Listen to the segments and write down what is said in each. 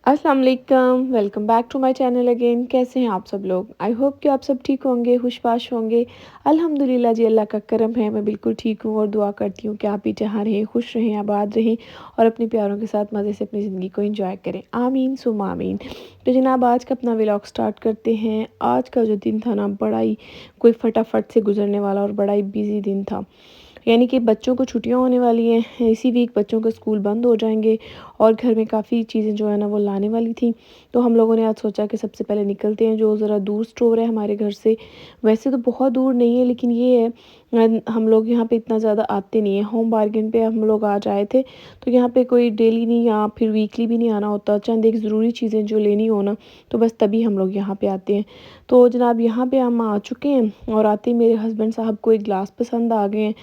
अस्सलाम वालेकुम, welcome back to my channel again. कैसे हैं आप सब लोग? आई होप कि आप सब ठीक होंगे, खुशबाश होंगे। अल्हम्दुलिल्लाह जी, अल्लाह का करम है, मैं बिल्कुल ठीक हूँ और दुआ करती हूँ कि आप भी जहाँ रहें, खुश रहें, आबाद रहें और अपने प्यारों के साथ मज़े से अपनी ज़िंदगी को एंजॉय करें। आमीन सुम्मा आमीन। तो जनाब, आज का अपना व्लॉग स्टार्ट करते हैं। आज का जो दिन था ना, बड़ा ही कोई फटाफट से गुजरने वाला और बड़ा ही बिजी दिन था। यानी कि बच्चों को छुट्टियां होने वाली हैं, इसी वीक बच्चों के स्कूल बंद हो जाएंगे और घर में काफ़ी चीज़ें जो है ना वो लाने वाली थी। तो हम लोगों ने आज सोचा कि सबसे पहले निकलते हैं, जो ज़रा दूर स्टोर है हमारे घर से। वैसे तो बहुत दूर नहीं है, लेकिन ये है हम लोग यहाँ पे इतना ज़्यादा आते नहीं है। होम बार्गेन पे हम लोग आज आए थे, तो यहाँ पे कोई डेली नहीं या फिर वीकली भी नहीं आना होता। चंद एक ज़रूरी चीज़ें जो लेनी हो ना, तो बस तभी हम लोग यहाँ पे आते हैं। तो जनाब, यहाँ पे हम आ चुके हैं और आते ही मेरे हस्बैंड साहब को एक गिलास पसंद आ गए हैं।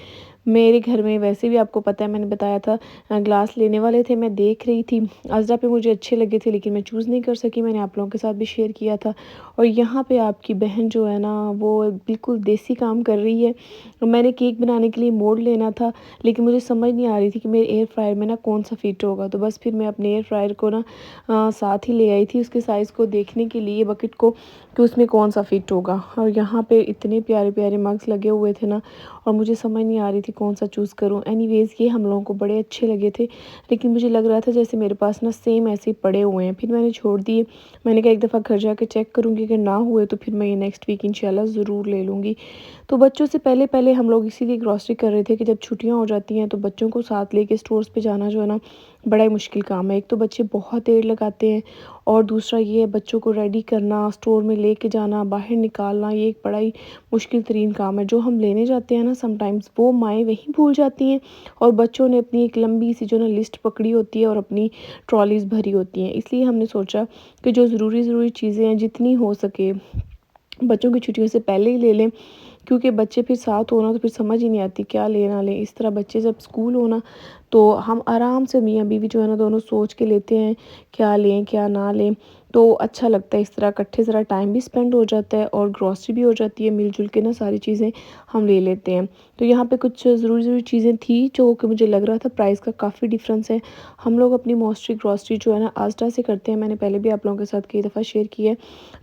मेरे घर में वैसे भी आपको पता है, मैंने बताया था ग्लास लेने वाले थे, मैं देख रही थी। अज़रा पे मुझे अच्छे लगे थे, लेकिन मैं चूज़ नहीं कर सकी। मैंने आप लोगों के साथ भी शेयर किया था। और यहाँ पे आपकी बहन जो है ना, वो बिल्कुल देसी काम कर रही है। मैंने केक बनाने के लिए मोल्ड लेना था, लेकिन मुझे समझ नहीं आ रही थी कि मेरे एयर फ्रायर में ना कौन सा फिट होगा। तो बस फिर मैं अपने एयर फ्रायर को ना साथ ही ले आई थी, उसके साइज़ को देखने के लिए, बकेट को, कि उसमें कौन सा फिट होगा। और यहाँ पे इतने प्यारे प्यारे मग्स लगे हुए थे ना, और मुझे समझ नहीं आ रही थी कौन सा चूज़ करूँ। एनीवेज़, ये हम लोगों को बड़े अच्छे लगे थे, लेकिन मुझे लग रहा था जैसे मेरे पास ना सेम ऐसे ही पड़े हुए हैं। फिर मैंने छोड़ दिए। मैंने कहा एक दफ़ा घर जाके चेक करूँगी, अगर ना हुए तो फिर मैं ये नेक्स्ट वीक इंशाल्लाह ज़रूर ले लूँगी। तो बच्चों से पहले पहले हम लोग इसीलिए ग्रॉसरी कर रहे थे कि जब छुट्टियाँ हो जाती हैं तो बच्चों को साथ लेके स्टोर्स पे जाना जो है ना, बड़ा ही मुश्किल काम है। एक तो बच्चे बहुत देर लगाते हैं, और दूसरा ये है बच्चों को रेडी करना, स्टोर में लेके जाना, बाहर निकालना, ये एक बड़ा ही मुश्किल तरीन काम है। जो हम लेने जाते हैं ना, समटाइम्स वो माएँ वहीं भूल जाती हैं, और बच्चों ने अपनी एक लंबी सी जो ना लिस्ट पकड़ी होती है और अपनी ट्रॉलीज़ भरी होती हैं। इसलिए हमने सोचा कि जो ज़रूरी चीज़ें हैं, जितनी हो सके बच्चों की छुट्टियों से पहले ही ले लें, क्योंकि बच्चे फिर साथ हो ना तो फिर समझ ही नहीं आती क्या लें ना लें। इस तरह बच्चे जब स्कूल हो ना, तो हम आराम से मियाँ बीवी जो है ना, दोनों सोच के लेते हैं क्या लें क्या ना लें। तो अच्छा लगता है इस तरह, इकट्ठे ज़रा टाइम भी स्पेंड हो जाता है और ग्रॉसरी भी हो जाती है, मिलजुल के ना सारी चीज़ें हम ले लेते हैं। तो यहाँ पे कुछ ज़रूरी चीज़ें थी जो कि मुझे लग रहा था प्राइस का काफ़ी डिफरेंस है। हम लोग अपनी मोस्टली ग्रॉसरी जो है ना आस्टा से करते हैं, मैंने पहले भी आप लोगों के साथ कई दफ़ा शेयर की है।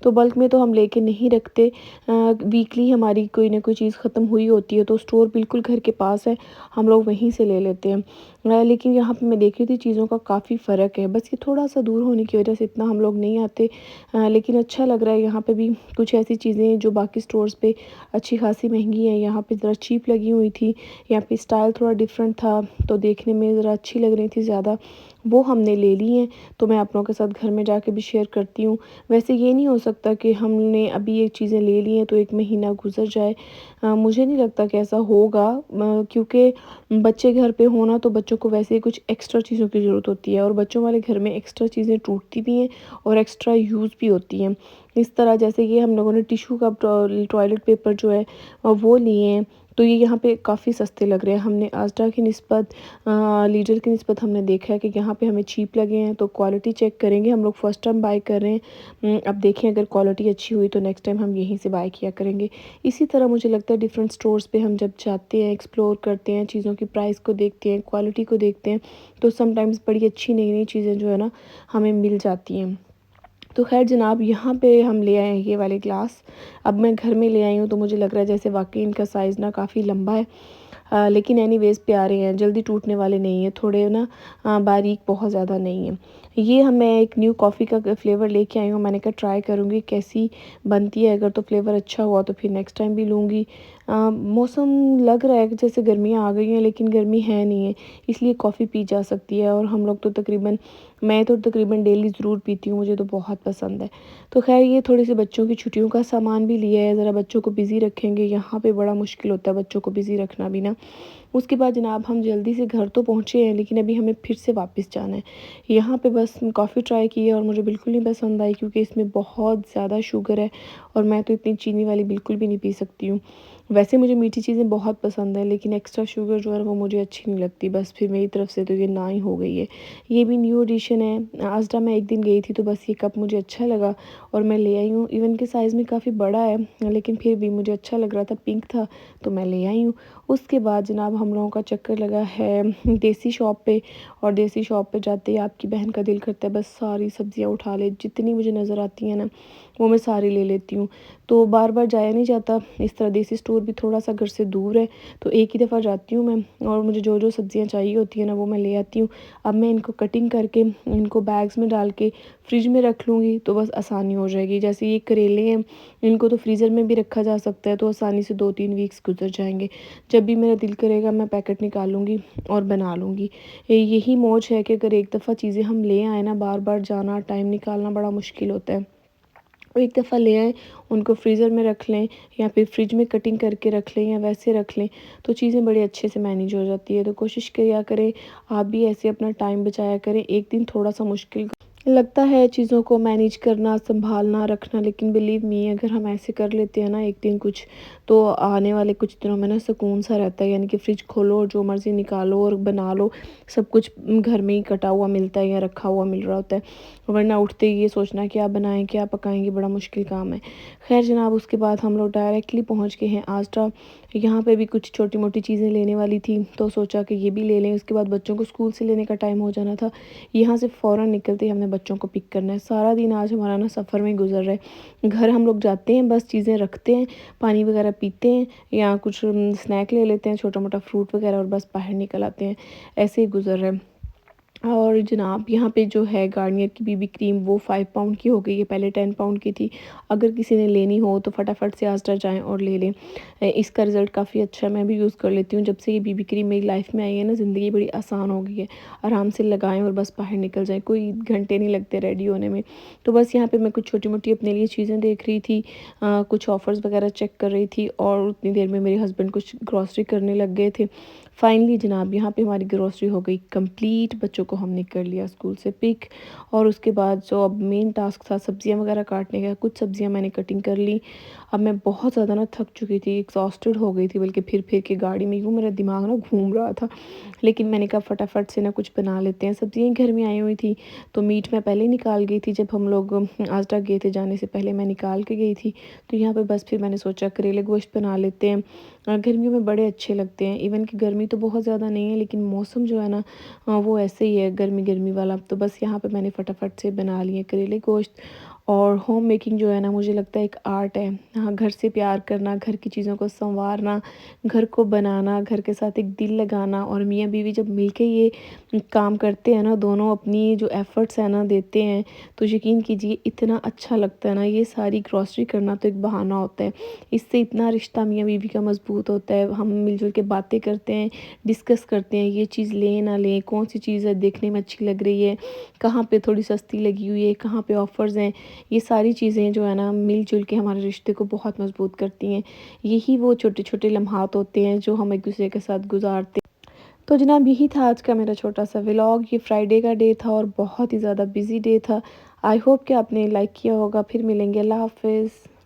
तो बल्क में तो हम लेके नहीं रखते। वीकली हमारी कोई ना कोई चीज़ ख़त्म हुई होती है, तो स्टोर बिल्कुल घर के पास है, हम लोग वहीं से ले लेते हैं। लेकिन यहाँ पे मैं देख रही थी चीज़ों का काफ़ी फ़र्क है, बस ये थोड़ा-सा दूर होने की वजह से इतना हम लोग नहीं आते। लेकिन अच्छा लग रहा है यहाँ पे भी। कुछ ऐसी चीज़ें जो बाकी स्टोर्स पे अच्छी खासी महँगी हैं, यहाँ पे ज़रा चीप लगी हुई थी। यहाँ पे स्टाइल थोड़ा डिफरेंट था, तो देखने में ज़रा अच्छी लग रही थी ज़्यादा, वो हमने ले ली हैं। तो मैं आप लोगों के साथ घर में जाके भी शेयर करती हूँ। वैसे ये नहीं हो सकता कि हमने अभी ये चीज़ें ले ली हैं तो 1 महीना गुज़र जाए। मुझे नहीं लगता कि ऐसा होगा, क्योंकि बच्चे घर पे हो ना, तो बच्चों को वैसे ही कुछ एक्स्ट्रा चीज़ों की ज़रूरत होती है, और बच्चों वाले घर में एक्स्ट्रा चीज़ें टूटती भी हैं और एक्स्ट्रा यूज़ भी होती हैं। इस तरह जैसे ये हम लोगों ने टिश्यू का टॉयलेट पेपर जो है वो लिए हैं, तो ये यहाँ पे काफ़ी सस्ते लग रहे हैं। हमने आस्टा की निस्बत, लीडर की निस्बत हमने देखा है कि यहाँ पे हमें चीप लगे हैं। तो क्वालिटी चेक करेंगे, हम लोग फर्स्ट टाइम बाय कर रहे हैं। अब देखें, अगर क्वालिटी अच्छी हुई तो नेक्स्ट टाइम हम यहीं से बाय किया करेंगे। इसी तरह मुझे लगता है डिफरेंट स्टोर्स पे हम जब जाते हैं, एक्सप्लोर करते हैं, चीज़ों की प्राइस को देखते हैं, क्वालिटी को देखते हैं, तो समटाइम्स बड़ी अच्छी नई नई चीज़ें जो है ना हमें मिल जाती हैं। तो ख़ैर जनाब, यहाँ पे हम ले आए हैं ये वाले ग्लास। अब मैं घर में ले आई हूँ तो मुझे लग रहा है जैसे वाक़ई इनका साइज़ ना काफ़ी लंबा है। लेकिन एनीवेज़ प्यारे हैं, जल्दी टूटने वाले नहीं हैं, थोड़े ना बारीक बहुत ज़्यादा नहीं है। ये मैं एक न्यू कॉफ़ी का फ्लेवर लेके आई हूँ, मैंने कहा ट्राई करूँगी कैसी बनती है। अगर तो फ्लेवर अच्छा हुआ तो फिर नेक्स्ट टाइम भी लूँगी। मौसम लग रहा है कि जैसे गर्मियाँ आ गई हैं, लेकिन गर्मी है नहीं है, इसलिए कॉफ़ी पी जा सकती है। और हम लोग तो तकरीबन मैं तो तकरीबन डेली ज़रूर पीती हूँ, मुझे तो बहुत पसंद है। तो ख़ैर ये थोड़ी-सी बच्चों की छुट्टियों का सामान भी लिया है, ज़रा बच्चों को बिज़ी रखेंगे, यहाँ पे बड़ा मुश्किल होता है बच्चों को बिज़ी रखना भी ना। उसके बाद जनाब, हम जल्दी से घर तो पहुँचे हैं, लेकिन अभी हमें फिर से वापस जाना है। यहाँ पे बस कॉफ़ी ट्राई की है और मुझे बिल्कुल नहीं पसंद आई, क्योंकि इसमें बहुत ज़्यादा शुगर है और मैं तो इतनी चीनी वाली बिल्कुल भी नहीं पी सकती हूँ। वैसे मुझे मीठी चीज़ें बहुत पसंद हैं, लेकिन एक्स्ट्रा शुगर जो है वो मुझे अच्छी नहीं लगती। बस फिर मेरी तरफ से तो ये ना ही हो गई है। ये भी न्यू एडिशन है। आज़रा मैं एक दिन गई थी तो बस ये कप मुझे अच्छा लगा और मैं ले आई हूँ। इवन के साइज़ में काफ़ी बड़ा है, लेकिन फिर भी मुझे अच्छा लग रहा था, पिंक था तो मैं ले आई हूँ। उसके बाद जनाब हम लोगों का चक्कर लगा है देसी शॉप पे, और देसी शॉप पे जाते ही आपकी बहन का दिल करता है बस सारी सब्जियाँ उठा ले, जितनी मुझे नज़र आती हैं ना वो मैं सारी ले लेती हूँ। तो बार बार जाया नहीं जाता, इस तरह देसी स्टोर भी थोड़ा सा घर से दूर है, तो एक ही दफ़ा जाती हूँ मैं, और मुझे जो जो सब्ज़ियाँ चाहिए होती हैं ना वो मैं ले आती हूँ। अब मैं इनको कटिंग करके इनको बैग्स में डाल के फ्रिज में रख लूँगी तो बस आसानी हो जाएगी। जैसे ये करेले हैं, इनको तो फ्रीज़र में भी रखा जा सकता है, तो आसानी से 2-3 वीक्स गुजर जाएंगे। जब भी मेरा दिल करेगा मैं पैकेट निकालूंगी और बना लूँगी। यही मौज है कि अगर एक दफ़ा चीज़ें हम ले आए ना, बार बार जाना, टाइम निकालना बड़ा मुश्किल होता है। और एक दफ़ा ले आएँ, उनको फ्रीज़र में रख लें या फिर फ्रिज में कटिंग करके रख लें या वैसे रख लें, तो चीज़ें बड़े अच्छे से मैनेज हो जाती है। तो कोशिश किया करें आप भी ऐसे अपना टाइम बचाया करें। एक दिन थोड़ा-सा मुश्किल लगता है चीज़ों को मैनेज करना, सँभालना, रखना, लेकिन बिलीव मी अगर हम ऐसे कर लेते हैं ना एक दिन कुछ, तो आने वाले कुछ दिनों में ना सुकून सा रहता है। यानी कि फ्रिज खोलो और जो मर्ज़ी निकालो और बना लो, सब कुछ घर में ही कटा हुआ मिलता है या रखा हुआ मिल रहा होता है। वरना उठते ही ये सोचना क्या बनाएँ, क्या पकाएँगे, बड़ा मुश्किल काम है। ख़ैर जनाब, उसके बाद हम लोग डायरेक्टली पहुँच गए हैं आस्टा। यहाँ पे भी कुछ छोटी-मोटी चीज़ें लेने वाली थी, तो सोचा कि ये भी ले लें। उसके बाद बच्चों को स्कूल से लेने का टाइम हो जाना था। यहाँ से फ़ौरन निकलते ही हमने बच्चों को पिक करना है। सारा दिन आज हमारा ना सफ़र में गुज़र रहा है। घर हम लोग जाते हैं, बस चीज़ें रखते हैं, पानी वगैरह पीते हैं या कुछ स्नैक ले लेते हैं, छोटा-मोटा फ्रूट वगैरह, और बस बाहर निकल आते हैं। ऐसे ही गुज़र रहा है। और जनाब यहाँ पे जो है गार्नियर की बीबी क्रीम वो 5 पाउंड की हो गई है, पहले 10 पाउंड की थी। अगर किसी ने लेनी हो तो फटाफट से आस्टा जाएँ और ले लें। इसका रिज़ल्ट काफ़ी अच्छा है, मैं भी यूज़ कर लेती हूँ। जब से ये बीबी क्रीम मेरी लाइफ़ में आई है ना, ज़िंदगी बड़ी आसान हो गई है। आराम से लगाएँ और बस बाहर निकल जाएँ, कोई घंटे नहीं लगते रेडी होने में। तो बस यहाँ पे मैं कुछ छोटी-मोटी अपने लिए चीज़ें देख रही थी, कुछ ऑफ़र्स वगैरह चेक कर रही थी, और उतनी देर में मेरे हस्बैंड कुछ ग्रॉसरी करने लग गए थे। फाइनली जनाब यहाँ पे हमारी ग्रॉसरी हो गई कंप्लीट। बच्चों को हमने कर लिया स्कूल से पिक, और उसके बाद जो अब मेन टास्क था सब्जियां वगैरह काटने का, कुछ सब्जियां मैंने कटिंग कर ली। अब मैं बहुत ज़्यादा ना थक चुकी थी, एग्जॉस्टेड हो गई थी, बल्कि फिर फिर के गाड़ी में यूँ मेरा दिमाग ना घूम रहा था। लेकिन मैंने कहा फटाफट से ना कुछ बना लेते हैं। सब्जियां घर में आई हुई थी, तो मीट मैं पहले निकाल गई थी। जब हम लोग आजटा गए थे जाने से पहले मैं निकाल के गई थी, तो यहाँ पे बस फिर मैंने सोचा करेले गोश्त बना लेते हैं। गर्मियों में बड़े अच्छे लगते हैं। इवन कि गर्मी तो बहुत ज़्यादा नहीं है, लेकिन मौसम जो है ना वो ऐसे ही है गर्मी गर्मी वाला। तो बस यहाँ पे मैंने फटाफट से बना लिए करेले गोश्त। और होम मेकिंग जो है ना, मुझे लगता है एक आर्ट है। हाँ, घर से प्यार करना, घर की चीज़ों को संवारना, घर को बनाना, घर के साथ एक दिल लगाना, और मियाँ बीवी जब मिलके ये काम करते हैं ना, दोनों अपनी जो एफ़र्ट्स है ना देते हैं, तो यकीन कीजिए इतना अच्छा लगता है ना। ये सारी ग्रॉसरी करना तो एक बहाना होता है, इससे इतना रिश्ता मियाँ बीवी का मज़बूत होता है। हम मिलजुल के बातें करते हैं, डिस्कस करते हैं ये चीज़ लें ना लें, कौन सी चीज़ है देखने में अच्छी लग रही है, कहाँ पे थोड़ी सस्ती लगी हुई है, कहाँ पे ऑफ़र्स हैं। ये सारी चीज़ें जो है ना मिलजुल के हमारे रिश्ते को बहुत मज़बूत करती हैं। यही वो छोटे-छोटे लम्हात होते हैं जो हम एक-दूसरे के साथ गुज़ारते हैं। तो जनाब यही था आज का मेरा छोटा-सा व्लॉग। ये फ्राइडे का डे था और बहुत ही ज़्यादा बिज़ी डे था। आई होप कि आपने लाइक किया होगा। फिर मिलेंगे। अल्लाह हाफ़िज़।